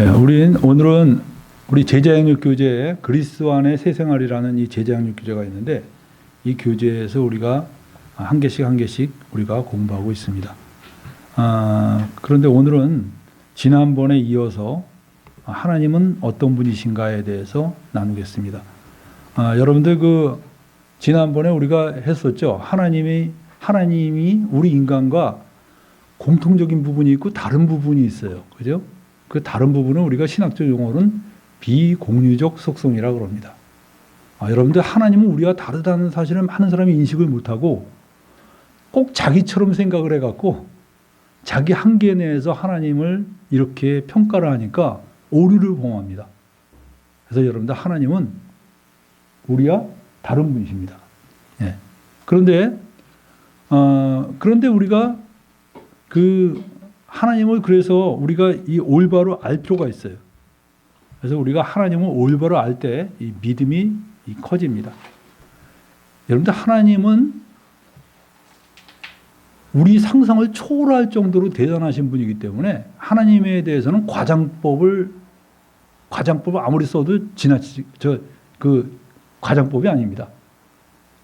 오늘은 우리 제자양육 교재에 그리스도 안의 새 생활이라는 이 제자양육 교재가 있는데, 이 교재에서 우리가 한 개씩 우리가 공부하고 있습니다. 그런데 오늘은 지난번에 이어서 하나님은 어떤 분이신가에 대해서 나누겠습니다. 여러분들 지난번에 우리가 했었죠. 하나님이 우리 인간과 공통적인 부분이 있고 다른 부분이 있어요. 그죠? 그 다른 부분은 우리가 신학적 용어로는 비공유적 속성이라고 합니다. 여러분들, 하나님은 우리와 다르다는 사실을 많은 사람이 인식을 못하고 꼭 자기처럼 생각을 해갖고 자기 한계 내에서 하나님을 이렇게 평가를 하니까 오류를 범합니다. 그래서 여러분들, 하나님은 우리와 다른 분이십니다. 예. 그런데 우리가 하나님을, 그래서 우리가 이 올바로 알 필요가 있어요. 그래서 우리가 하나님을 올바로 알 때 이 믿음이 커집니다. 여러분들, 하나님은 우리 상상을 초월할 정도로 대단하신 분이기 때문에 하나님에 대해서는 과장법을 아무리 써도 과장법이 아닙니다.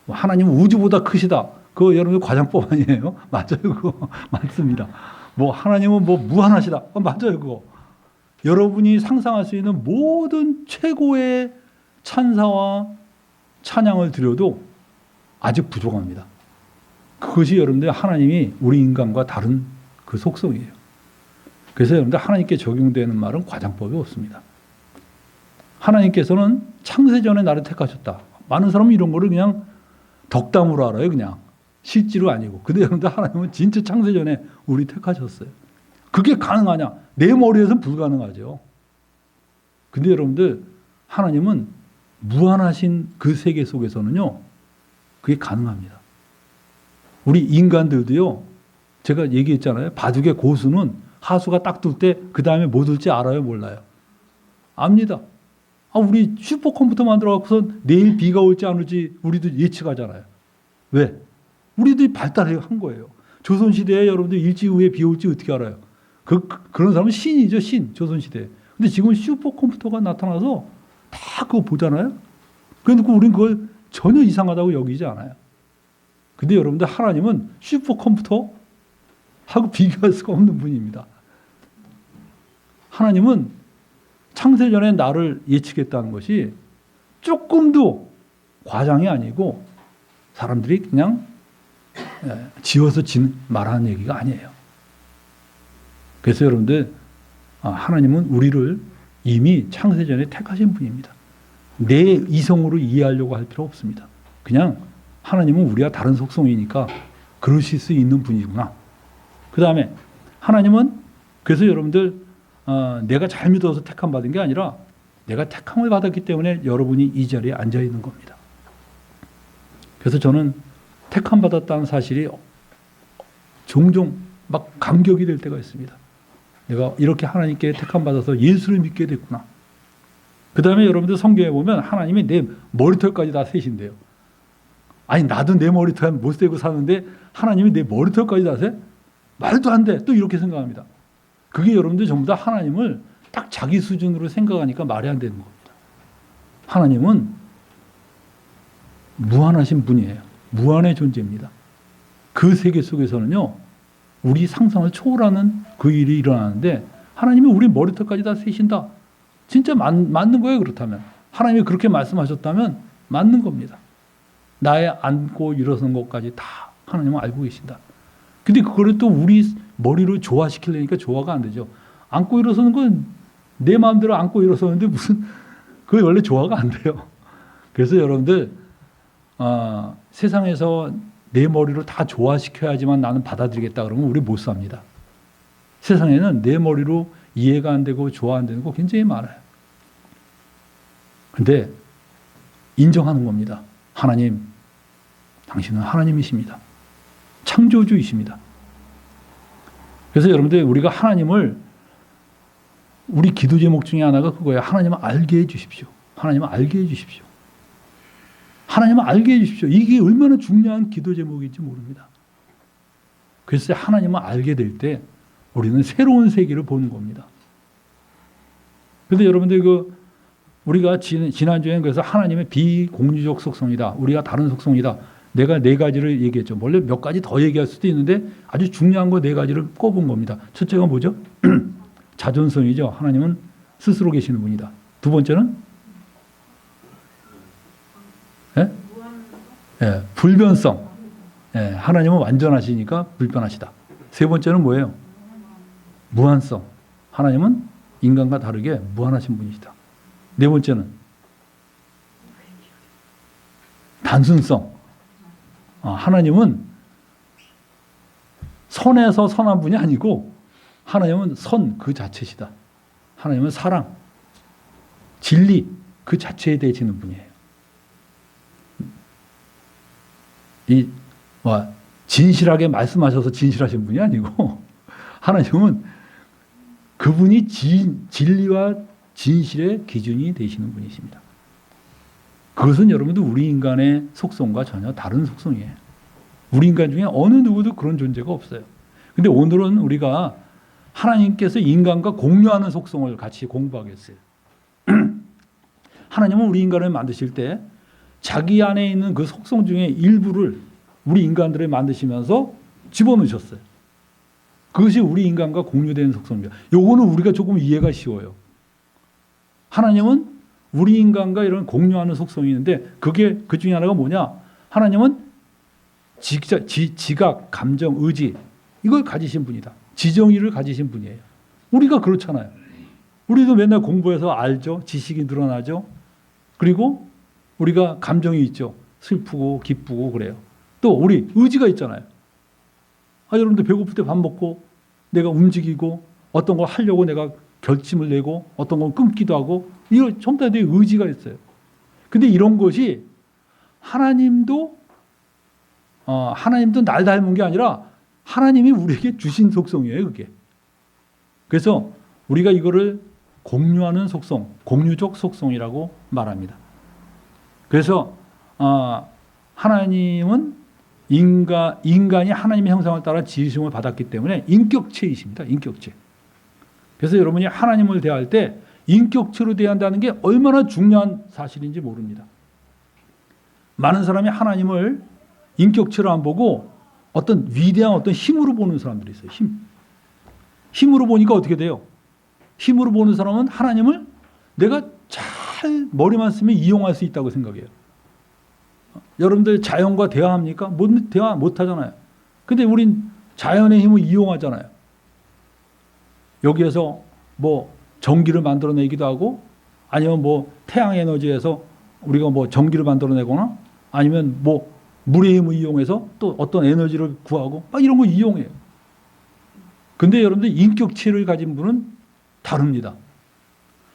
하나님은 우주보다 크시다. 그거 여러분 과장법 아니에요? 맞아요, 그거 맞습니다. 하나님은 무한하시다. 맞아요, 그거. 여러분이 상상할 수 있는 모든 최고의 찬사와 찬양을 드려도 아직 부족합니다. 그것이 여러분들, 하나님이 우리 인간과 다른 그 속성이에요. 그래서 여러분들, 하나님께 적용되는 말은 과장법이 없습니다. 하나님께서는 창세전에 나를 택하셨다. 많은 사람은 이런 거를 그냥 덕담으로 알아요, 그냥. 실제로 아니고. 근데 여러분들, 하나님은 진짜 창세전에 우리 택하셨어요. 그게 가능하냐? 내 머리에서는 불가능하죠. 근데 여러분들, 하나님은 무한하신 그 세계 속에서는요, 그게 가능합니다. 우리 인간들도요, 제가 얘기했잖아요. 바둑의 고수는 하수가 딱 뜰 때 그 다음에 뭐 들지 알아요, 몰라요? 압니다. 우리 슈퍼컴퓨터 만들어갖고서 내일 비가 올지 안 올지 우리도 예측하잖아요. 왜? 우리들이 발달한 거예요. 조선시대에 여러분들 일찍 후에 비 올지 어떻게 알아요? 그런 사람은 신이죠, 신, 조선시대에. 근데 지금 슈퍼컴퓨터가 나타나서 다 그거 보잖아요? 그러니까 우리는 그걸 전혀 이상하다고 여기지 않아요. 근데 여러분들, 하나님은 슈퍼컴퓨터하고 비교할 수가 없는 분입니다. 하나님은 창세전에 나를 예측했다는 것이 조금도 과장이 아니고 사람들이 그냥 지어서 말하는 얘기가 아니에요. 그래서 여러분들, 하나님은 우리를 이미 창세전에 택하신 분입니다. 내 이성으로 이해하려고 할 필요 없습니다. 그냥 하나님은 우리와 다른 속성이니까 그러실 수 있는 분이구나. 그 다음에 하나님은, 그래서 여러분들, 내가 잘 믿어서 택함 받은 게 아니라 내가 택함을 받았기 때문에 여러분이 이 자리에 앉아 있는 겁니다. 그래서 저는 택함 받았다는 사실이 종종 막 감격이 될 때가 있습니다. 내가 이렇게 하나님께 택함 받아서 예수를 믿게 됐구나. 그 다음에 여러분들, 성경에 보면 하나님이 내 머리털까지 다 세신대요. 아니, 나도 내 머리털 못 세고 사는데 하나님이 내 머리털까지 다 세? 말도 안 돼. 또 이렇게 생각합니다. 그게 여러분들 전부 다 하나님을 딱 자기 수준으로 생각하니까 말이 안 되는 겁니다. 하나님은 무한하신 분이에요. 무한의 존재입니다. 그 세계 속에서는요, 우리 상상을 초월하는 그 일이 일어나는데 하나님이 우리 머리털까지 다 세신다. 진짜 맞는 거예요, 그렇다면. 하나님이 그렇게 말씀하셨다면 맞는 겁니다. 나의 앉고 일어서는 것까지 다 하나님은 알고 계신다. 근데 그거를 또 우리 머리로 조화시키려니까 조화가 안 되죠. 앉고 일어서는 건 내 마음대로 앉고 일어서는데 그게 원래 조화가 안 돼요. 그래서 여러분들, 세상에서 내 머리로 다 조화시켜야지만 나는 받아들이겠다 그러면 우리 못 삽니다. 세상에는 내 머리로 이해가 안 되고 조화 안 되는 거 굉장히 많아요. 근데 인정하는 겁니다. 하나님, 당신은 하나님이십니다. 창조주이십니다. 그래서 여러분들, 우리가 하나님을, 우리 기도 제목 중에 하나가 그거예요. 하나님을 알게 해 주십시오. 하나님을 알게 해 주십시오. 하나님을 알게 해 주십시오. 이게 얼마나 중요한 기도 제목인지 모릅니다. 그래서 하나님을 알게 될 때 우리는 새로운 세계를 보는 겁니다. 근데 여러분들 우리가 지난주에 그래서 하나님의 비공유적 속성이다. 우리가 다른 속성이다. 내가 네 가지를 얘기했죠. 원래 몇 가지 더 얘기할 수도 있는데 아주 중요한 거 네 가지를 꼽은 겁니다. 첫째가 뭐죠? 자존성이죠. 하나님은 스스로 계시는 분이다. 두 번째는 예? 예, 불변성. 예, 하나님은 완전하시니까 불변하시다. 세 번째는 뭐예요? 무한성. 하나님은 인간과 다르게 무한하신 분이시다. 네 번째는 단순성. 하나님은 선에서 선한 분이 아니고 하나님은 선 그 자체시다. 하나님은 사랑, 진리 그 자체에 대해지는 분이에요. 진실하게 말씀하셔서 진실하신 분이 아니고 하나님은 그분이 진리와 진실의 기준이 되시는 분이십니다. 그것은 여러분들 우리 인간의 속성과 전혀 다른 속성이에요. 우리 인간 중에 어느 누구도 그런 존재가 없어요. 근데 오늘은 우리가 하나님께서 인간과 공유하는 속성을 같이 공부하겠어요. 하나님은 우리 인간을 만드실 때 자기 안에 있는 그 속성 중에 일부를 우리 인간들을 만드시면서 집어넣으셨어요. 그것이 우리 인간과 공유되는 속성입니다. 요거는 우리가 조금 이해가 쉬워요. 하나님은 우리 인간과 이런 공유하는 속성이 있는데 그게 그 중에 하나가 뭐냐? 하나님은 지각, 감정, 의지 이걸 가지신 분이다. 지정의를 가지신 분이에요. 우리가 그렇잖아요. 우리도 맨날 공부해서 알죠. 지식이 늘어나죠. 그리고 우리가 감정이 있죠. 슬프고 기쁘고 그래요. 또 우리 의지가 있잖아요. 여러분들 배고플 때 밥 먹고 내가 움직이고 어떤 걸 하려고 내가 결심을 내고 어떤 건 끊기도 하고 이거 전부 다 내 의지가 있어요. 근데 이런 것이 하나님도 날 닮은 게 아니라 하나님이 우리에게 주신 속성이에요. 그게. 그래서 우리가 이거를 공유하는 속성, 공유적 속성이라고 말합니다. 그래서 하나님은 인간이 하나님의 형상을 따라 지으심을 받았기 때문에 인격체이십니다. 인격체. 그래서 여러분이 하나님을 대할 때 인격체로 대한다는 게 얼마나 중요한 사실인지 모릅니다. 많은 사람이 하나님을 인격체로 안 보고 어떤 위대한 어떤 힘으로 보는 사람들이 있어요. 힘으로 보니까 어떻게 돼요? 힘으로 보는 사람은 하나님을 내가 잘 머리만 쓰면 이용할 수 있다고 생각해요. 여러분들 자연과 대화합니까? 대화 못 하잖아요. 근데 우린 자연의 힘을 이용하잖아요. 여기에서 뭐 전기를 만들어내기도 하고 아니면 뭐 태양 에너지에서 우리가 뭐 전기를 만들어내거나 아니면 뭐 물의 힘을 이용해서 또 어떤 에너지를 구하고 막 이런 거 이용해요. 근데 여러분들 인격체를 가진 분은 다릅니다.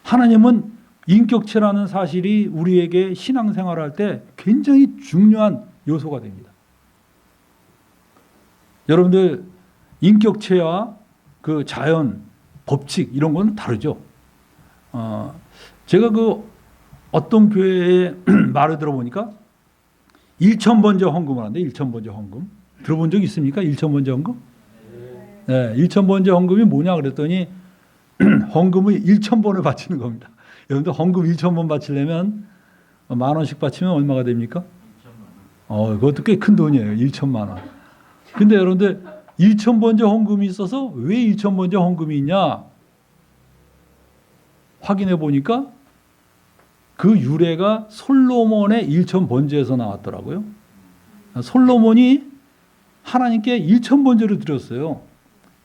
하나님은 인격체라는 사실이 우리에게 신앙생활을 할 때 굉장히 중요한 요소가 됩니다. 여러분들 인격체와 그 자연, 법칙 이런 건 다르죠. 제가 어떤 교회의 말을 들어보니까 1,000번째 헌금을 하는데 1,000번째 헌금 들어본 적 있습니까? 1,000번째 헌금? 네, 1,000번째 헌금이 뭐냐 그랬더니 헌금을 1,000번을 바치는 겁니다. 여러분들 헌금 1,000번 바치려면 10,000원씩 바치면 얼마가 됩니까? 그것도 꽤 큰 돈이에요. 1,000만 원. 근데 여러분들 1,000번째 헌금이 있어서 왜 1,000번째 헌금이 있냐? 확인해 보니까 그 유래가 솔로몬의 1,000번제에서 나왔더라고요. 솔로몬이 하나님께 1,000번제를 드렸어요.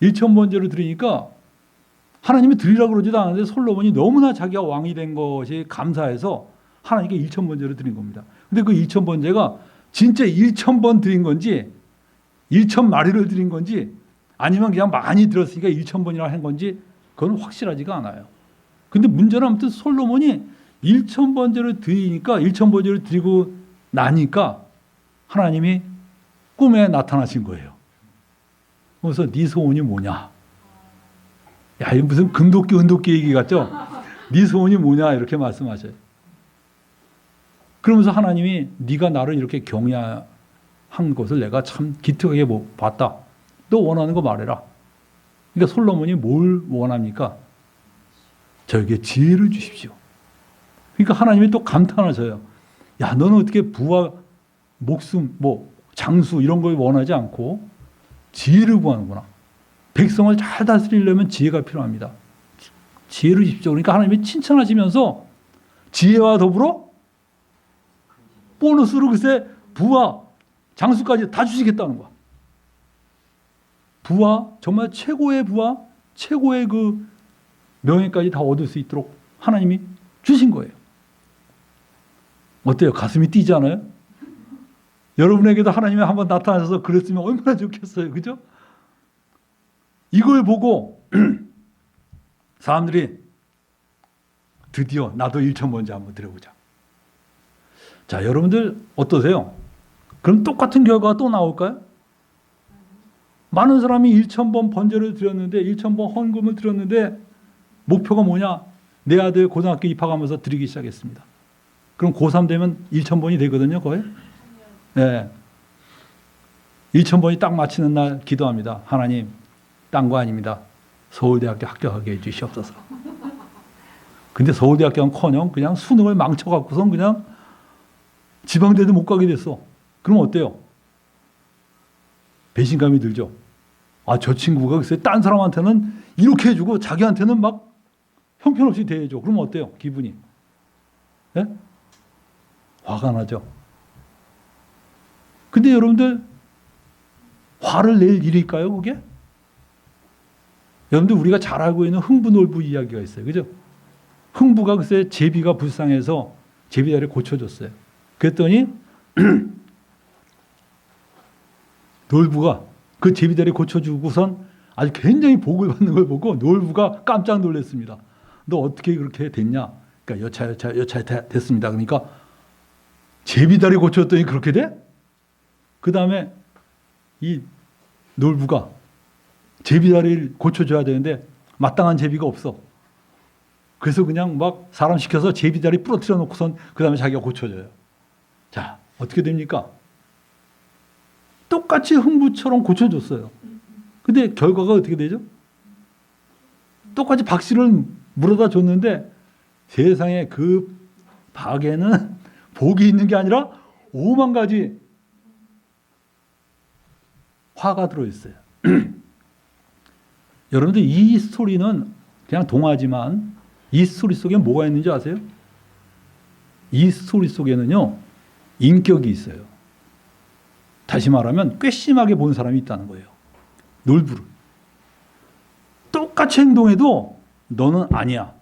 1,000번제를 드리니까 하나님이 드리라고 그러지도 않았는데 솔로몬이 너무나 자기가 왕이 된 것이 감사해서 하나님께 1,000번제를 드린 겁니다. 근데 그 1,000번제가 진짜 1,000번 드린 건지 1,000마리를 드린 건지 아니면 그냥 많이 들었으니까 1,000번이나 한 건지 그건 확실하지가 않아요. 근데 문제는 아무튼 솔로몬이 1,000번제를 드리니까 1,000번제를 드리고 나니까 하나님이 꿈에 나타나신 거예요. 그래서 네 소원이 뭐냐? 야, 이 무슨 금도끼 은도끼 얘기 같죠? 네 소원이 뭐냐 이렇게 말씀하셔요. 그러면서 하나님이 네가 나를 이렇게 경외한 것을 내가 참 기특하게 봤다. 너 원하는 거 말해라. 그러니까 솔로몬이 뭘 원합니까? 저에게 지혜를 주십시오. 그러니까 하나님이 또 감탄하셔요. 야, 너는 어떻게 부와 목숨, 뭐 장수 이런 걸 원하지 않고 지혜를 구하는구나. 백성을 잘 다스리려면 지혜가 필요합니다. 지혜를 주십시오. 그러니까 하나님이 칭찬하시면서 지혜와 더불어 보너스로 글쎄 부와 장수까지 다 주시겠다는 거야. 부와 정말 최고의 부와 최고의 그 명예까지 다 얻을 수 있도록 하나님이 주신 거예요. 어때요? 가슴이 뛰지 않아요? 여러분에게도 하나님이 한번 나타나셔서 그랬으면 얼마나 좋겠어요. 그죠? 이걸 보고 사람들이 드디어 나도 1,000번째 한번 드려보자. 자, 여러분들 어떠세요? 그럼 똑같은 결과가 또 나올까요? 많은 사람이 1,000번 번제를 드렸는데 1,000번 헌금을 드렸는데 목표가 뭐냐? 내 아들 고등학교 입학하면서 드리기 시작했습니다. 그럼 고3 되면 1,000번이 되거든요, 거의. 네. 1,000번이 딱 마치는 날 기도합니다. 하나님, 딴 거 아닙니다. 서울대학교 합격하게 해주시옵소서. 근데 서울대학교는커녕 그냥 수능을 망쳐갖고선 그냥 지방대도 못 가게 됐어. 그럼 어때요? 배신감이 들죠. 아, 저 친구가 글쎄 딴 사람한테는 이렇게 해주고 자기한테는 막 형편없이 대해줘. 그럼 어때요? 기분이? 예? 화가 나죠. 근데 여러분들 화를 낼 일일까요, 그게? 여러분들 우리가 잘 알고 있는 흥부놀부 이야기가 있어요. 그죠? 흥부가 글쎄 제비가 불쌍해서 제비다리를 고쳐줬어요. 그랬더니 놀부가 그 제비다리 고쳐주고선 아주 굉장히 복을 받는 걸 보고 놀부가 깜짝 놀랐습니다. 너 어떻게 그렇게 됐냐? 그러니까 여차 됐습니다. 그러니까 제비다리 고쳤더니 그렇게 돼? 그 다음에 이 놀부가 제비다리를 고쳐줘야 되는데 마땅한 제비가 없어. 그래서 그냥 막 사람 시켜서 제비다리 부러뜨려 놓고선 그 다음에 자기가 고쳐줘요. 자, 어떻게 됩니까? 똑같이 흥부처럼 고쳐줬어요. 근데 결과가 어떻게 되죠? 똑같이 박씨를 물어다 줬는데 세상에 그 박에는 복이 있는 게 아니라 5만 가지 화가 들어있어요. 여러분들 이 스토리는 그냥 동화지만 이 스토리 속에 뭐가 있는지 아세요? 이 스토리 속에는요, 인격이 있어요. 다시 말하면 괘씸하게 본 사람이 있다는 거예요. 놀부를. 똑같이 행동해도 너는 아니야.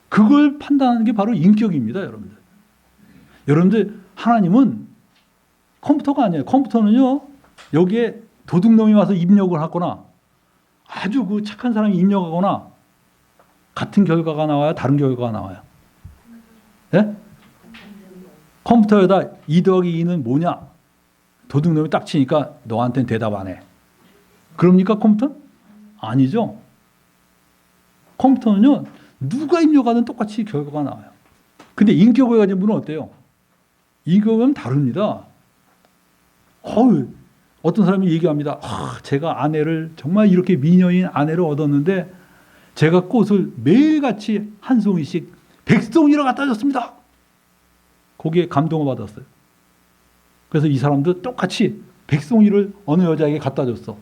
그걸 판단하는 게 바로 인격입니다, 여러분들. 여러분들, 하나님은 컴퓨터가 아니에요. 컴퓨터는요, 여기에 도둑놈이 와서 입력을 하거나 아주 그 착한 사람이 입력하거나 같은 결과가 나와요? 다른 결과가 나와요? 예? 컴퓨터에다 2 더하기 2는 뭐냐? 도둑놈이 딱 치니까 너한테는 대답 안 해. 그럽니까, 컴퓨터? 아니죠. 컴퓨터는요, 누가 입력하든 똑같이 결과가 나와요. 근데 인격을 가진 분은 어때요? 인격은 다릅니다. 어떤 사람이 얘기합니다. 제가 아내를 정말 이렇게 미녀인 아내를 얻었는데 제가 꽃을 매일같이 한 송이씩 100송이를 갖다 줬습니다. 거기에 감동을 받았어요. 그래서 이 사람도 똑같이 100송이를 어느 여자에게 갖다 줬어.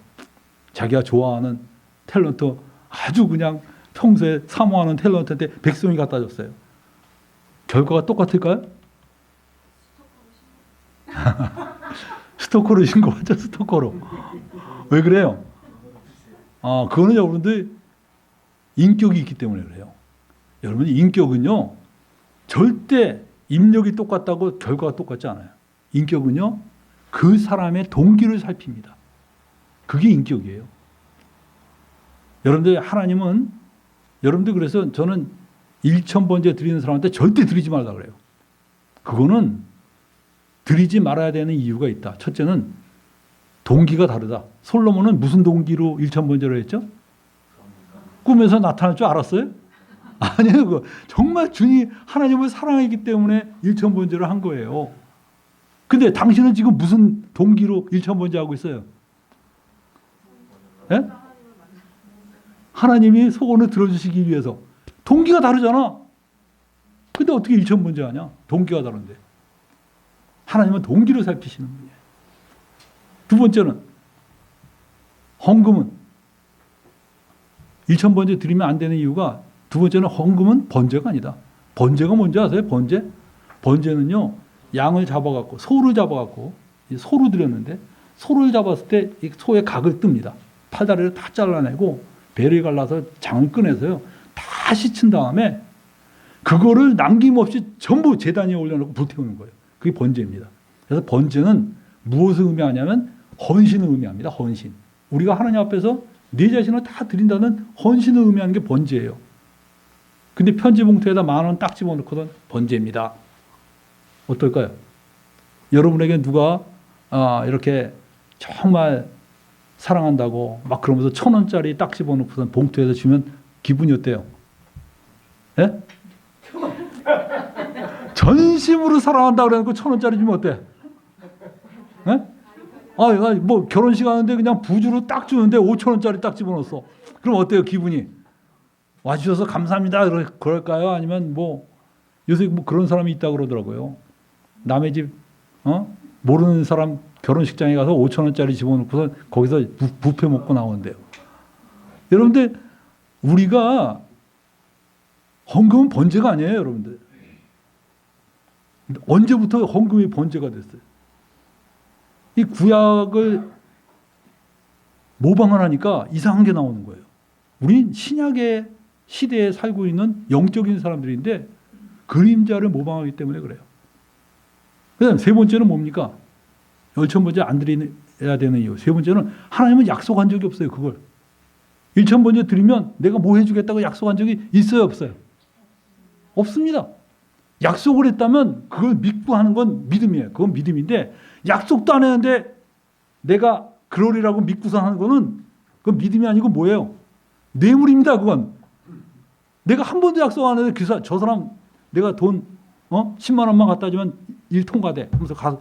자기가 좋아하는 탤런트, 아주 그냥 평소에 사모하는 탤런트한테 100송이 갖다 줬어요. 결과가 똑같을까요? 스토커로 신고하죠, 스토커로. 왜 그래요? 그거는 여러분들 인격이 있기 때문에 그래요. 여러분, 인격은요, 절대 입력이 똑같다고 결과가 똑같지 않아요. 인격은요, 그 사람의 동기를 살핍니다. 그게 인격이에요. 여러분들, 하나님은, 여러분들, 그래서 저는 1,000번째 드리는 사람한테 절대 드리지 말라 그래요. 그거는 드리지 말아야 되는 이유가 있다. 첫째는 동기가 다르다. 솔로몬은 무슨 동기로 1,000번째를 했죠? 꿈에서 나타날 줄 알았어요? 아니에요. 정말 주님 하나님을 사랑하기 때문에 1,000번째를 한 거예요. 근데 당신은 지금 무슨 동기로 1,000번째 하고 있어요? 예? 하나님이 소원을 들어주시기 위해서. 동기가 다르잖아. 근데 어떻게 일천번제하냐? 동기가 다른데. 하나님은 동기를 살피시는 분이에요. 두 번째는 헌금은 일천번제 드리면 안 되는 이유가, 두 번째는 헌금은 번제가 아니다. 번제가 뭔지 아세요? 번제? 번제는요, 양을 잡아갖고, 소를 잡아갖고, 소를 드렸는데, 소를 잡았을 때 이 소의 각을 뜹니다. 팔다리를 다 잘라내고, 배를 갈라서 장을 꺼내서요, 다 씻은 다음에, 그거를 남김없이 전부 제단 위에 올려놓고 불태우는 거예요. 그게 번제입니다. 그래서 번제는 무엇을 의미하냐면, 헌신을 의미합니다. 헌신. 우리가 하나님 앞에서 내 자신을 다 드린다는 헌신을 의미하는 게 번제예요. 근데 편지 봉투에다 10,000원 딱 집어넣거든. 번제입니다. 어떨까요? 여러분에게 누가 이렇게 정말 사랑한다고 막 그러면서 1,000원짜리 딱 집어넣고선 봉투에다 주면 기분이 어때요? 예? 전심으로 사랑한다고 그래놓고 1,000원짜리 주면 어때? 예? 뭐 결혼식 하는데 그냥 부주로 딱 주는데 5,000원짜리 딱 집어넣었어. 그럼 어때요, 기분이? 와주셔서 감사합니다. 그럴까요? 아니면 뭐 요새 뭐 그런 사람이 있다고 그러더라고요. 남의 집 모르는 사람 결혼식장에 가서 5,000원짜리 집어넣고서 거기서 뷔페 먹고 나오는데요. 여러분들, 우리가 헌금은 번제가 아니에요, 여러분들. 언제부터 헌금이 번제가 됐어요? 이 구약을 모방을 하니까 이상한 게 나오는 거예요. 우린 신약의 시대에 살고 있는 영적인 사람들인데 그림자를 모방하기 때문에 그래요. 그다음 세 번째는 뭡니까? 열천번제 안 드려야 되는 이유. 세 번째는 하나님은 약속한 적이 없어요. 그걸. 일천번제 드리면 내가 뭐 해주겠다고 약속한 적이 있어요, 없어요? 없습니다. 약속을 했다면 그걸 믿고 하는 건 믿음이에요. 그건 믿음인데, 약속도 안 했는데 내가 그러리라고 믿고서 하는 거는 그건 믿음이 아니고 뭐예요? 뇌물입니다. 그건. 내가 한 번도 약속 안 했는데 저 사람 내가 돈 10만 원만 갖다 주면 일 통과돼 하면서 가서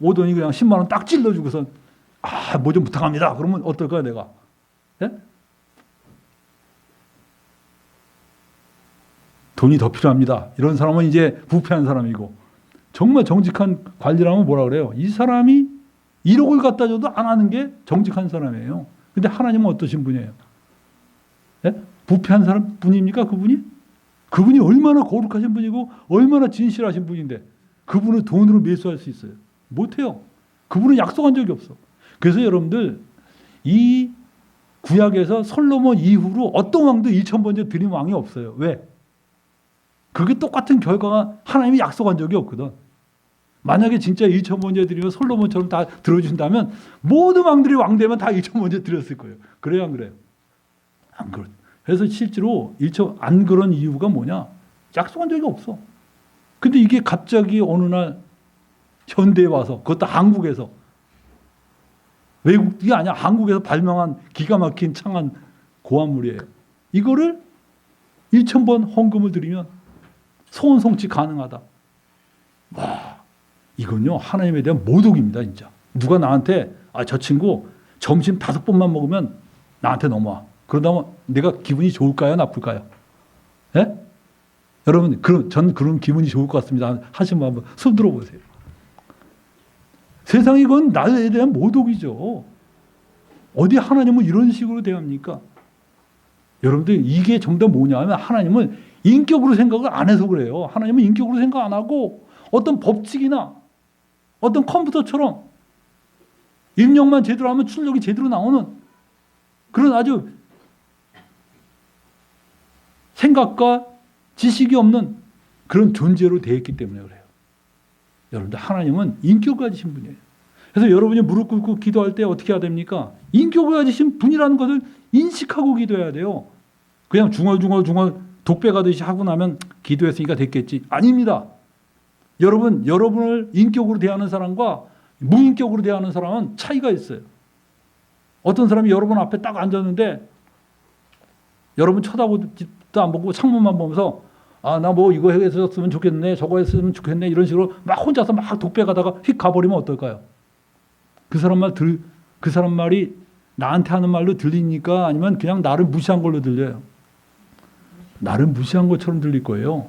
오더니 그냥 10만 원 딱 찔러주고서 뭐 좀 부탁합니다. 그러면 어떨까요, 내가? 예? 돈이 더 필요합니다. 이런 사람은 이제 부패한 사람이고, 정말 정직한 관리라면 뭐라 그래요? 이 사람이 1억을 갖다 줘도 안 하는 게 정직한 사람이에요. 근데 하나님은 어떠신 분이에요? 예? 부패한 사람 분입니까, 그분이? 그분이 얼마나 거룩하신 분이고 얼마나 진실하신 분인데 그분을 돈으로 매수할 수 있어요? 못해요. 그분은 약속한 적이 없어. 그래서 여러분들, 이 구약에서 솔로몬 이후로 어떤 왕도 1,000번째 드린 왕이 없어요. 왜? 그게 똑같은 결과가 하나님이 약속한 적이 없거든. 만약에 진짜 1,000번째 드리면 솔로몬처럼 다 들어준다면 모든 왕들이 왕 되면 다 1,000번째 드렸을 거예요. 그래요, 안 그래요? 안 그래. 그래서 실제로 안 그런 이유가 뭐냐? 약속한 적이 없어. 근데 이게 갑자기 어느 날 현대에 와서, 그것도 한국에서, 외국이 아니야, 한국에서 발명한 기가 막힌 창한 고안물이에요. 이거를 1,000번 헌금을 드리면 소원 성취 가능하다. 와, 이건요 하나님에 대한 모독입니다, 진짜. 누가 나한테 저 친구 점심 5번만 먹으면 나한테 넘어와. 그러다면 내가 기분이 좋을까요, 나쁠까요? 예? 여러분, 전 그런 기분이 좋을 것 같습니다 하시는 분 한번 손 들어보세요. 세상이 그건 나에 대한 모독이죠. 어디 하나님은 이런 식으로 대합니까? 여러분들, 이게 전부 다 뭐냐면 하나님은 인격으로 생각을 안 해서 그래요. 하나님은 인격으로 생각 안 하고 어떤 법칙이나 어떤 컴퓨터처럼 입력만 제대로 하면 출력이 제대로 나오는 그런 아주 생각과 지식이 없는 그런 존재로 되어 있기 때문에 그래요. 여러분들, 하나님은 인격을 가지신 분이에요. 그래서 여러분이 무릎 꿇고 기도할 때 어떻게 해야 됩니까? 인격을 가지신 분이라는 것을 인식하고 기도해야 돼요. 그냥 중얼중얼 독배 가듯이 하고 나면 기도했으니까 됐겠지. 아닙니다. 여러분을 인격으로 대하는 사람과 무인격으로 대하는 사람은 차이가 있어요. 어떤 사람이 여러분 앞에 딱 앉았는데 여러분 쳐다보지도 안 보고 창문만 보면서 나 뭐 이거 했으면 좋겠네, 저거 했으면 좋겠네, 이런 식으로 막 혼자서 막 독배 가다가 휙 가버리면 어떨까요? 그 사람 말이 나한테 하는 말로 들리니까 아니면 그냥 나를 무시한 걸로 들려요. 나를 무시한 것처럼 들릴 거예요.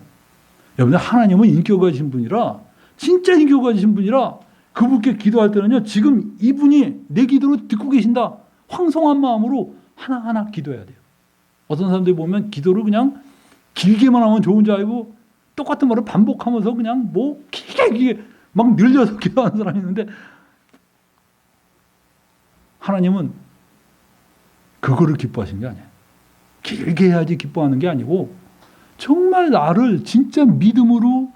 여러분들 하나님은 인격 가지신 분이라 진짜 인격 가지신 분이라 그분께 기도할 때는요. 지금 이분이 내 기도를 듣고 계신다. 황송한 마음으로 하나하나 기도해야 돼요. 어떤 사람들이 보면 기도를 그냥 길게만 하면 좋은 줄 알고 똑같은 말을 반복하면서 그냥 뭐 길게 막 늘려서 기도하는 사람이 있는데 하나님은 그거를 기뻐하시는 게 아니에요. 길게 해야지 기뻐하는 게 아니고 정말 나를 진짜 믿음으로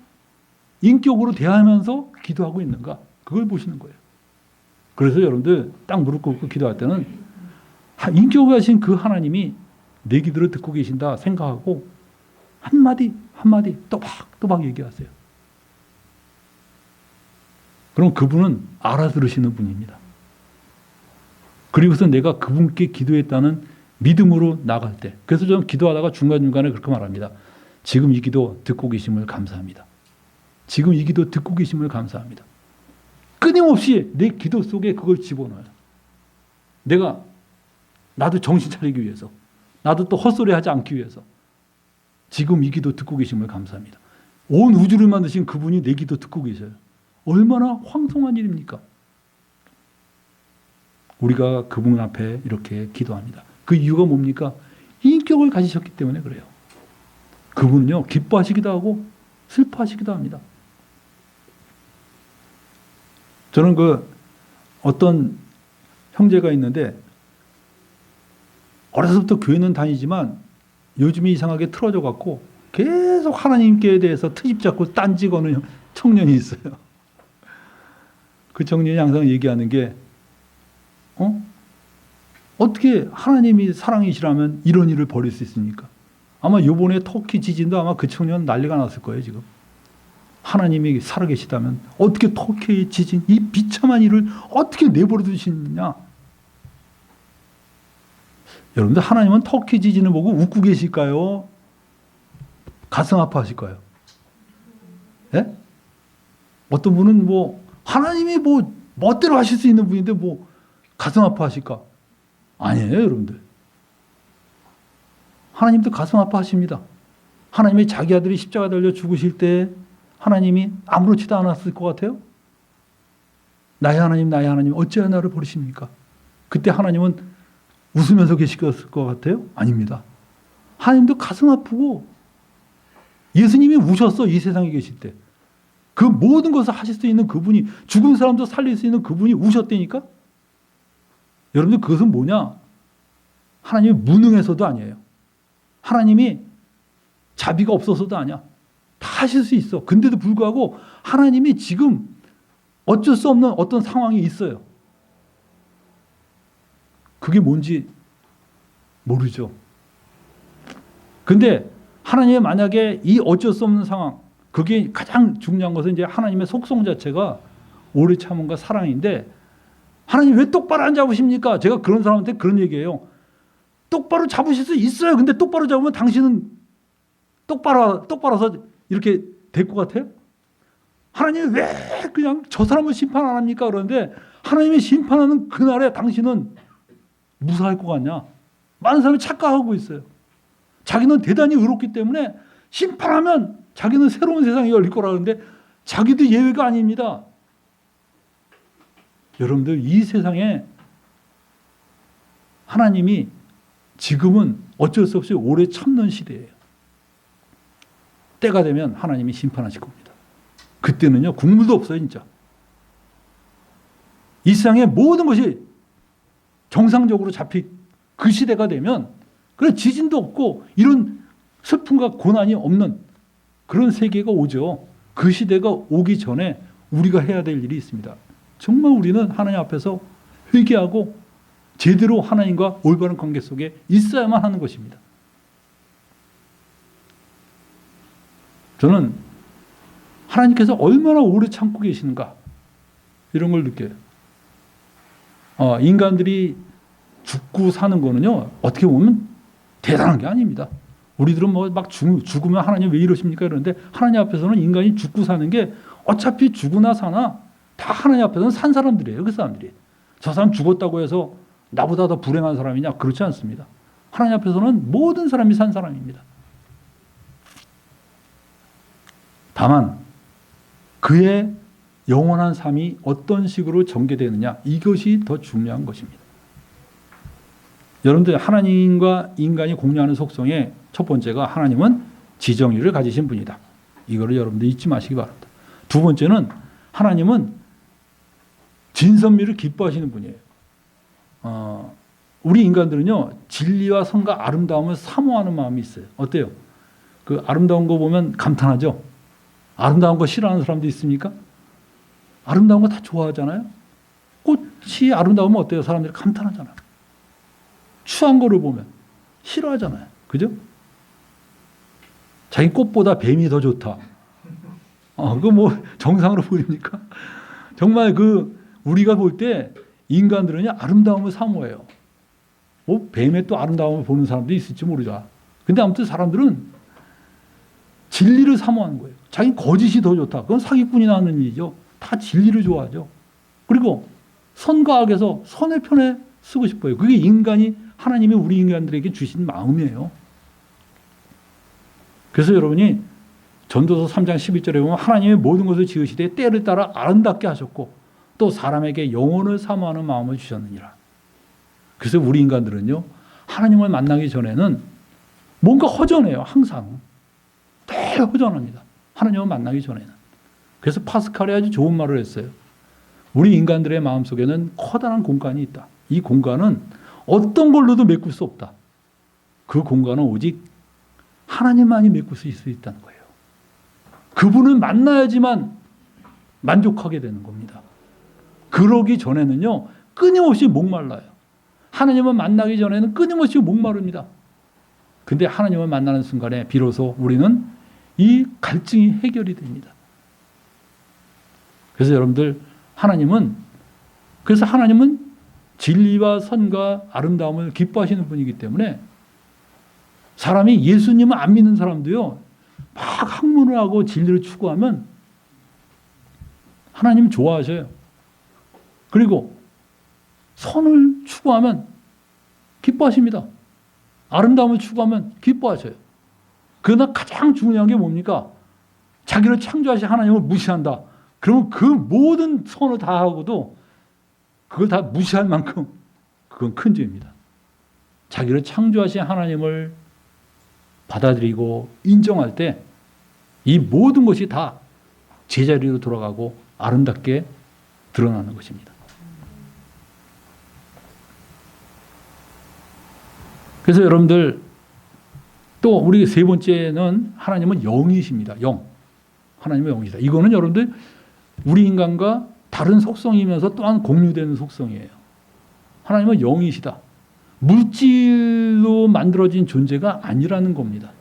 인격으로 대하면서 기도하고 있는가 그걸 보시는 거예요. 그래서 여러분들 딱 무릎 꿇고 기도할 때는 인격을 하신 그 하나님이 내 기도를 듣고 계신다 생각하고 한마디 한마디 또박또박 얘기하세요. 그럼 그분은 알아들으시는 분입니다. 그리고서 내가 그분께 기도했다는 믿음으로 나갈 때 그래서 저는 기도하다가 중간중간에 그렇게 말합니다. 지금 이 기도 듣고 계심을 감사합니다. 지금 이 기도 듣고 계심을 감사합니다. 끊임없이 내 기도 속에 그걸 집어넣어요. 나도 정신 차리기 위해서 나도 또 헛소리 하지 않기 위해서 지금 이 기도 듣고 계심을 감사합니다. 온 우주를 만드신 그분이 내 기도 듣고 계셔요. 얼마나 황송한 일입니까? 우리가 그분 앞에 이렇게 기도합니다. 그 이유가 뭡니까? 인격을 가지셨기 때문에 그래요. 그분은요, 기뻐하시기도 하고 슬퍼하시기도 합니다. 저는 어떤 형제가 있는데 어려서부터 교회는 다니지만 요즘에 이상하게 틀어져 갖고 계속 하나님께 대해서 트집 잡고 딴지 거는 청년이 있어요. 그 청년이 항상 얘기하는 게 어떻게 하나님이 사랑이시라면 이런 일을 벌일 수 있습니까? 아마 요번에 터키 지진도 아마 그 청년 난리가 났을 거예요, 지금. 하나님이 살아계시다면 어떻게 터키의 지진, 이 비참한 일을 어떻게 내버려 두시느냐? 여러분들 하나님은 터키 지진을 보고 웃고 계실까요? 가슴 아파하실까요? 예? 어떤 분은 하나님이 멋대로 하실 수 있는 분인데 가슴 아파하실까? 아니에요, 여러분들. 하나님도 가슴 아파하십니다. 하나님이 자기 아들이 십자가 달려 죽으실 때 하나님이 아무렇지도 않았을 것 같아요? 나의 하나님, 나의 하나님, 어찌하여 나를 버리십니까? 그때 하나님은 웃으면서 계셨을 것 같아요? 아닙니다. 하나님도 가슴 아프고 예수님이 우셨어, 이 세상에 계실 때. 그 모든 것을 하실 수 있는 그분이, 죽은 사람도 살릴 수 있는 그분이 우셨다니까? 여러분들 그것은 뭐냐? 하나님이 무능해서도 아니에요. 하나님이 자비가 없어서도 아니야. 다 하실 수 있어. 근데도 불구하고 하나님이 지금 어쩔 수 없는 어떤 상황이 있어요. 그게 뭔지 모르죠. 근데 하나님이 만약에 이 어쩔 수 없는 상황, 그게 가장 중요한 것은 이제 하나님의 속성 자체가 오래 참음과 사랑인데 하나님 왜 똑바로 안 잡으십니까? 제가 그런 사람한테 그런 얘기해요. 똑바로 잡으실 수 있어요. 근데 똑바로 잡으면 당신은 똑바로서 이렇게 될 것 같아요? 하나님이 왜 그냥 저 사람을 심판 안 합니까? 그런데 하나님이 심판하는 그날에 당신은 무사할 것 같냐? 많은 사람이 착각하고 있어요. 자기는 대단히 의롭기 때문에 심판하면 자기는 새로운 세상이 열릴 거라 그러는데 자기도 예외가 아닙니다. 여러분들 이 세상에 하나님이 지금은 어쩔 수 없이 오래 참는 시대예요. 때가 되면 하나님이 심판하실 겁니다. 그때는요 국물도 없어요 진짜. 이 세상의 모든 것이 정상적으로 잡힌 그 시대가 되면 그래 지진도 없고 이런 슬픔과 고난이 없는 그런 세계가 오죠. 그 시대가 오기 전에 우리가 해야 될 일이 있습니다. 정말 우리는 하나님 앞에서 회개하고 제대로 하나님과 올바른 관계 속에 있어야만 하는 것입니다. 저는 하나님께서 얼마나 오래 참고 계시는가 이런 걸 느껴요. 인간들이 죽고 사는 거는요 어떻게 보면 대단한 게 아닙니다. 우리들은 막 죽으면 하나님 왜 이러십니까 이러는데 하나님 앞에서는 인간이 죽고 사는 게 어차피 죽으나 사나 다 하나님 앞에서는 산 사람들이에요. 그 사람들이. 저 사람 죽었다고 해서 나보다 더 불행한 사람이냐? 그렇지 않습니다. 하나님 앞에서는 모든 사람이 산 사람입니다. 다만 그의 영원한 삶이 어떤 식으로 전개되느냐, 이것이 더 중요한 것입니다. 여러분들, 하나님과 인간이 공유하는 속성의 첫 번째가 하나님은 지정의를 가지신 분이다. 이거를 여러분들 잊지 마시기 바랍니다. 두 번째는 하나님은 진선미를 기뻐하시는 분이에요. 우리 인간들은요, 진리와 선과 아름다움을 사모하는 마음이 있어요. 어때요? 그 아름다운 거 보면 감탄하죠? 아름다운 거 싫어하는 사람도 있습니까? 아름다운 거 다 좋아하잖아요? 꽃이 아름다우면 어때요? 사람들이 감탄하잖아요. 추한 거를 보면 싫어하잖아요. 그죠? 자기 꽃보다 뱀이 더 좋다. 그거 뭐 정상으로 보입니까? 정말 우리가 볼 때 인간들은요, 아름다움을 사모해요. 뱀의 또 아름다움을 보는 사람도 있을지 모르죠. 근데 아무튼 사람들은 진리를 사모하는 거예요. 자기 거짓이 더 좋다. 그건 사기꾼이 나는 일이죠. 다 진리를 좋아하죠. 그리고 선과 악에서 선의 편에 쓰고 싶어요. 그게 인간이, 하나님이 우리 인간들에게 주신 마음이에요. 그래서 여러분이 전도서 3장 11절에 보면 하나님이 모든 것을 지으시되 때를 따라 아름답게 하셨고 또 사람에게 영혼을 사모하는 마음을 주셨느니라. 그래서 우리 인간들은요, 하나님을 만나기 전에는 뭔가 허전해요. 항상 늘 허전합니다. 하나님을 만나기 전에는. 그래서 파스칼이 아주 좋은 말을 했어요. 우리 인간들의 마음속에는 커다란 공간이 있다. 이 공간은 어떤 걸로도 메꿀 수 없다. 그 공간은 오직 하나님만이 메꿀 수 있다는 거예요. 그분을 만나야지만 만족하게 되는 겁니다. 그러기 전에는요, 끊임없이 목말라요. 하나님을 만나기 전에는 끊임없이 목마릅니다. 근데 하나님을 만나는 순간에 비로소 우리는 이 갈증이 해결이 됩니다. 그래서 여러분들, 그래서 하나님은 진리와 선과 아름다움을 기뻐하시는 분이기 때문에 사람이 예수님을 안 믿는 사람도요, 막 학문을 하고 진리를 추구하면 하나님 좋아하셔요. 그리고 선을 추구하면 기뻐하십니다. 아름다움을 추구하면 기뻐하셔요. 그러나 가장 중요한 게 뭡니까? 자기를 창조하신 하나님을 무시한다. 그러면 그 모든 선을 다 하고도 그걸 다 무시할 만큼 그건 큰 죄입니다. 자기를 창조하신 하나님을 받아들이고 인정할 때 이 모든 것이 다 제자리로 돌아가고 아름답게 드러나는 것입니다. 그래서 여러분들, 또 우리 세 번째는 하나님은 영이십니다. 영. 하나님은 영이시다. 이거는 여러분들 우리 인간과 다른 속성이면서 또한 공유되는 속성이에요. 하나님은 영이시다. 물질로 만들어진 존재가 아니라는 겁니다.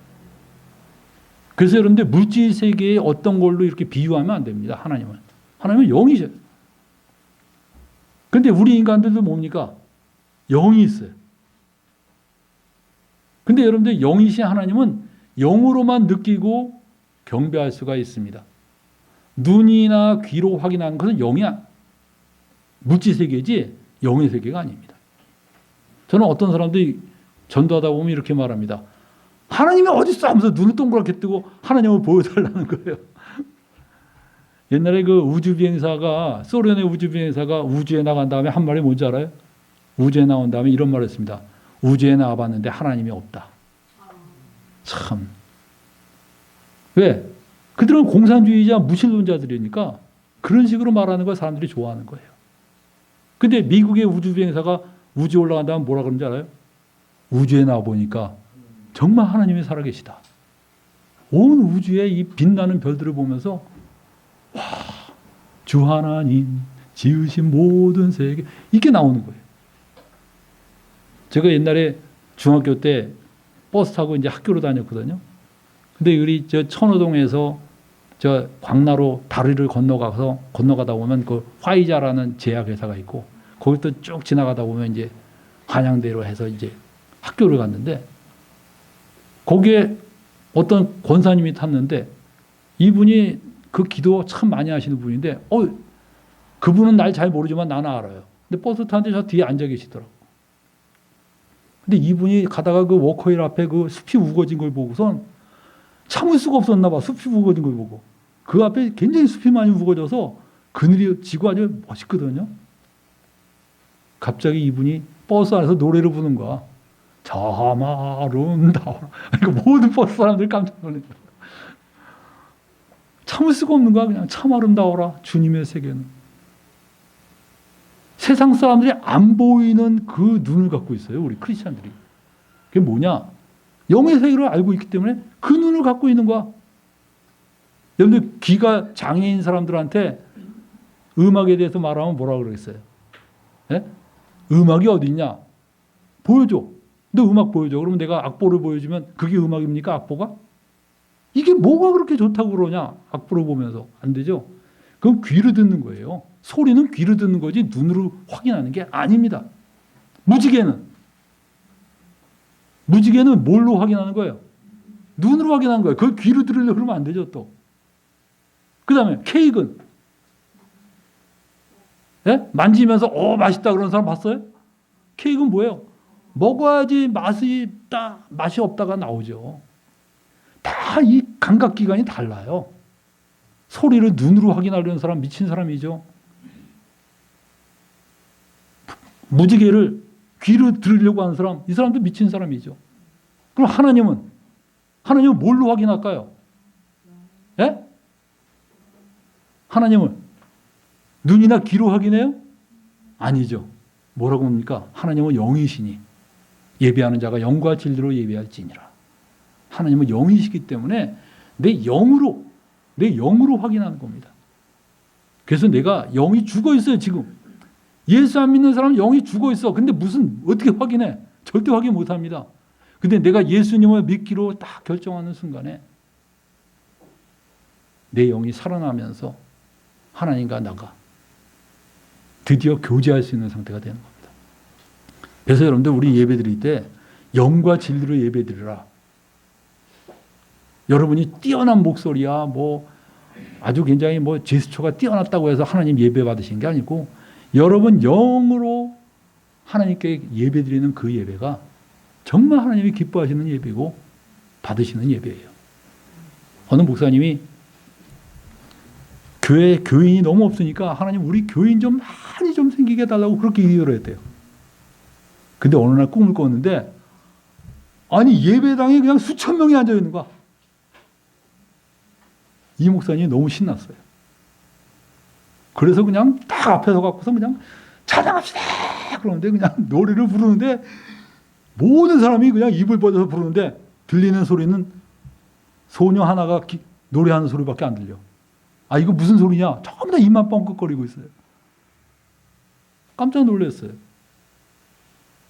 그래서 여러분들 물질 세계의 어떤 걸로 이렇게 비유하면 안 됩니다. 하나님은 영이셔요. 그런데 우리 인간들도 뭡니까? 영이 있어요. 근데 여러분들, 영이신 하나님은 영으로만 느끼고 경배할 수가 있습니다. 눈이나 귀로 확인하는 것은 영이야. 물질 세계지 영의 세계가 아닙니다. 저는 어떤 사람들이 전도하다 보면 이렇게 말합니다. 하나님이 어디 있어? 하면서 눈을 동그랗게 뜨고 하나님을 보여달라는 거예요. 옛날에 그 우주비행사가, 소련의 우주비행사가 우주에 나간 다음에 한 말이 뭔지 알아요? 우주에 나온 다음에 이런 말을 했습니다. 우주에 나와봤는데 하나님이 없다. 참. 왜? 그들은 공산주의자 무신론자들이니까 그런 식으로 말하는 걸 사람들이 좋아하는 거예요. 근데 미국의 우주비행사가 우주에 올라간 다음에 뭐라 그런지 알아요? 우주에 나와보니까 정말 하나님이 살아계시다. 온 우주의 이 빛나는 별들을 보면서 와, 주 하나님 지으신 모든 세계, 이게 나오는 거예요. 제가 옛날에 중학교 때 버스 타고 이제 학교로 다녔거든요. 근데 우리 저 천호동에서 저 광나로 다리를 건너가다 보면 그 화이자라는 제약회사가 있고, 거기 또 쭉 지나가다 보면 이제 한양대로 해서 이제 학교를 갔는데, 거기에 어떤 권사님이 탔는데, 이분이 그 기도 참 많이 하시는 분인데, 그분은 날 잘 모르지만 나는 알아요. 근데 버스 타는데 저 뒤에 앉아 계시더라고. 근데 이분이 가다가 그 워커힐 앞에 그 숲이 우거진 걸 보고선 참을 수가 없었나 봐. 숲이 우거진 걸 보고. 그 앞에 굉장히 숲이 많이 우거져서 그늘이 지고 아주 멋있거든요. 갑자기 이분이 버스 안에서 노래를 부르는 거야. 참 아름다워라. 그러니까 모든 버스 사람들이 깜짝 놀랐어요. 참을 수가 없는 거야. 그냥 참 아름다워라. 주님의 세계는. 세상 사람들이 안 보이는 그 눈을 갖고 있어요. 우리 크리스찬들이. 그게 뭐냐? 영의 세계를 알고 있기 때문에 그 눈을 갖고 있는 거야. 여러분들 귀가 장애인 사람들한테 음악에 대해서 말하면 뭐라고 그러겠어요? 예? 음악이 어디 있냐? 보여줘. 너 음악 보여줘. 그러면 내가 악보를 보여주면 그게 음악입니까? 악보가? 이게 뭐가 그렇게 좋다고 그러냐? 악보를 보면서. 안 되죠? 그건 귀로 듣는 거예요. 소리는 귀로 듣는 거지 눈으로 확인하는 게 아닙니다. 무지개는 뭘로 확인하는 거예요? 눈으로 확인하는 거예요. 그걸 귀로 들으려고 그러면 안 되죠, 또. 그 다음에 케이크는 예? 만지면서 맛있다 그런 사람 봤어요? 케이크는 뭐예요? 먹어야지 맛이 없다가 나오죠. 다 이 감각기관이 달라요. 소리를 눈으로 확인하려는 사람 미친 사람이죠. 무지개를 귀로 들으려고 하는 사람, 이 사람도 미친 사람이죠. 그럼 하나님은 뭘로 확인할까요? 예? 하나님은 눈이나 귀로 확인해요? 아니죠. 뭐라고 합니까? 하나님은 영이시니 예배하는 자가 영과 진리로 예배할지니라. 하나님은 영이시기 때문에 내 영으로 확인하는 겁니다. 그래서 내가 영이 죽어 있어요, 지금. 예수 안 믿는 사람은 영이 죽어 있어. 근데 어떻게 확인해? 절대 확인 못 합니다. 근데 내가 예수님을 믿기로 딱 결정하는 순간에 내 영이 살아나면서 하나님과 나가 드디어 교제할 수 있는 상태가 되는 겁니다. 그래서 여러분들 우리 예배 드릴 때 영과 진리로 예배 드리라. 여러분이 뛰어난 목소리야, 아주 굉장히 제스처가 뛰어났다고 해서 하나님 예배 받으신 게 아니고 여러분 영으로 하나님께 예배 드리는 그 예배가 정말 하나님이 기뻐하시는 예배고 받으시는 예배예요. 어느 목사님이 교회에 교인이 너무 없으니까 하나님 우리 교인 좀 많이 좀 생기게 해달라고 그렇게 기도를 했대요. 근데 어느 날 꿈을 꿨는데 아니 예배당에 그냥 수천 명이 앉아 있는 거야. 이 목사님이 너무 신났어요. 그래서 그냥 딱 앞에서 갖고서 그냥 찬양합시다 그러는데 그냥 노래를 부르는데 모든 사람이 그냥 입을 벌려서 부르는데 들리는 소리는 소녀 하나가 노래하는 소리밖에 안 들려. 아 이거 무슨 소리냐? 전부 다 입만 뻥긋거리고 있어요. 깜짝 놀랐어요.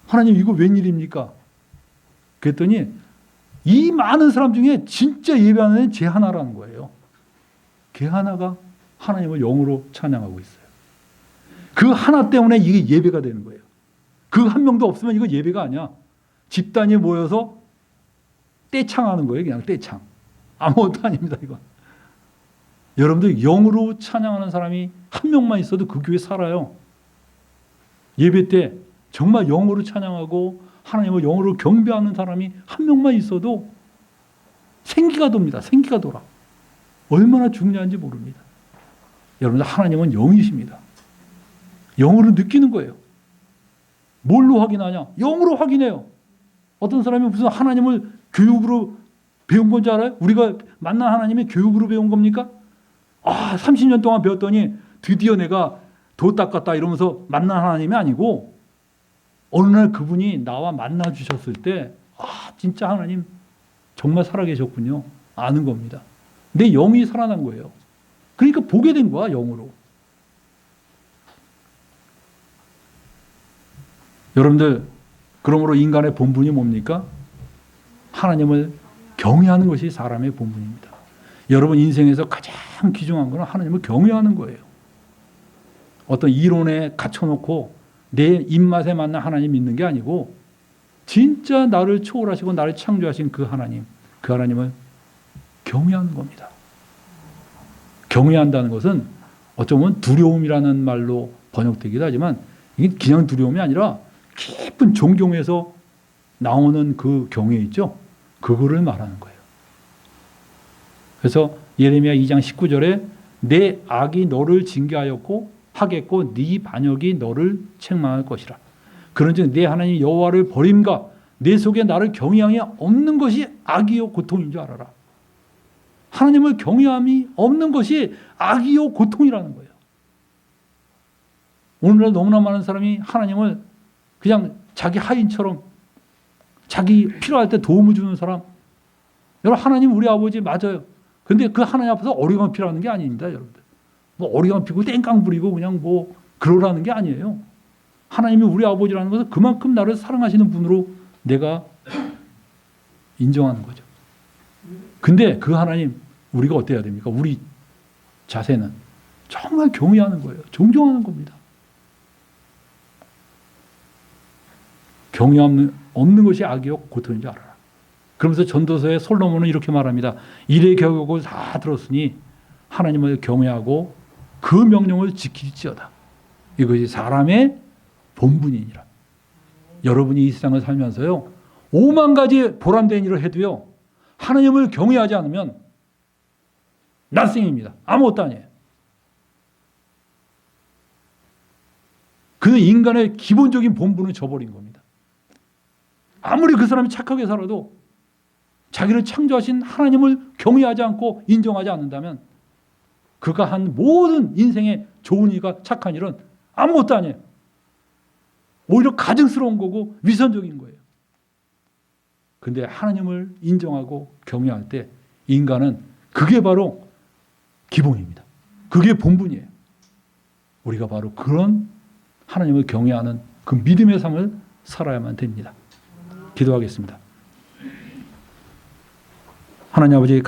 하나님 이거 웬일입니까? 그랬더니 이 많은 사람 중에 진짜 예배하는 애는 쟤 하나라는 거예요. 걔 하나가 하나님을 영으로 찬양하고 있어요. 그 하나 때문에 이게 예배가 되는 거예요. 그 한 명도 없으면 이거 예배가 아니야. 집단이 모여서 떼창하는 거예요. 그냥 떼창. 아무것도 아닙니다. 이건. 여러분들 영으로 찬양하는 사람이 한 명만 있어도 그 교회 살아요. 예배 때 정말 영으로 찬양하고 하나님을 영으로 경배하는 사람이 한 명만 있어도 생기가 돕니다. 생기가 돌아. 얼마나 중요한지 모릅니다. 여러분들 하나님은 영이십니다. 영으로 느끼는 거예요. 뭘로 확인하냐? 영으로 확인해요. 어떤 사람이 무슨 하나님을 교육으로 배운 건지 알아요? 우리가 만난 하나님이 교육으로 배운 겁니까? 30년 동안 배웠더니 드디어 내가 도 닦았다 이러면서 만난 하나님이 아니고 어느 날 그분이 나와 만나 주셨을 때 진짜 하나님 정말 살아계셨군요. 아는 겁니다. 내 영이 살아난 거예요. 그러니까 보게 된 거야, 영으로. 여러분들, 그러므로 인간의 본분이 뭡니까? 하나님을 경외하는 것이 사람의 본분입니다. 여러분 인생에서 가장 귀중한 것은 하나님을 경외하는 거예요. 어떤 이론에 갇혀놓고 내 입맛에 맞는 하나님 믿는 게 아니고 진짜 나를 초월하시고 나를 창조하신 그 하나님을 경외하는 겁니다. 경외한다는 것은 어쩌면 두려움이라는 말로 번역되기도 하지만 이게 그냥 두려움이 아니라 깊은 존경에서 나오는 그 경외 있죠? 그거를 말하는 거예요. 그래서 예레미야 2장 19절에 내 악이 너를 징계하였고 하겠고 네 반역이 너를 책망할 것이라. 그런즉 내 하나님 여호와를 버림과 내 속에 나를 경외함이 없는 것이 악이요 고통인 줄 알아라. 하나님을 경외함이 없는 것이 악이요 고통이라는 거예요. 오늘날 너무나 많은 사람이 하나님을 그냥 자기 하인처럼 자기 필요할 때 도움을 주는 사람. 여러분, 하나님 우리 아버지 맞아요. 근데 그 하나님 앞에서 어리광 피라는 게 아닙니다, 여러분들. 뭐 어리광 피고 땡깡 부리고 그냥 뭐 그러라는 게 아니에요. 하나님이 우리 아버지라는 것은 그만큼 나를 사랑하시는 분으로 내가 인정하는 거죠. 근데 그 하나님 우리가 어때야 됩니까? 우리 자세는 정말 경외하는 거예요. 존경하는 겁니다. 경외 없는 것이 악이요 고통인 줄 알아라. 그러면서 전도서에 솔로몬은 이렇게 말합니다. 일의 교육을 다 들었으니 하나님을 경외하고 그 명령을 지킬지어다. 이것이 사람의 본분이니라. 여러분이 이 세상을 살면서요, 5만 가지 보람된 일을 해도요, 하나님을 경외하지 않으면 낫생입니다. 아무것도 아니에요. 그는 인간의 기본적인 본분을 저버린 겁니다. 아무리 그 사람이 착하게 살아도 자기를 창조하신 하나님을 경외하지 않고 인정하지 않는다면 그가 한 모든 인생의 좋은 일과 착한 일은 아무것도 아니에요. 오히려 가증스러운 거고 위선적인 거예요. 근데 하나님을 인정하고 경외할 때 인간은 그게 바로 기본입니다. 그게 본분이에요. 우리가 바로 그런 하나님을 경외하는 그 믿음의 삶을 살아야만 됩니다. 기도하겠습니다. 하나님 아버지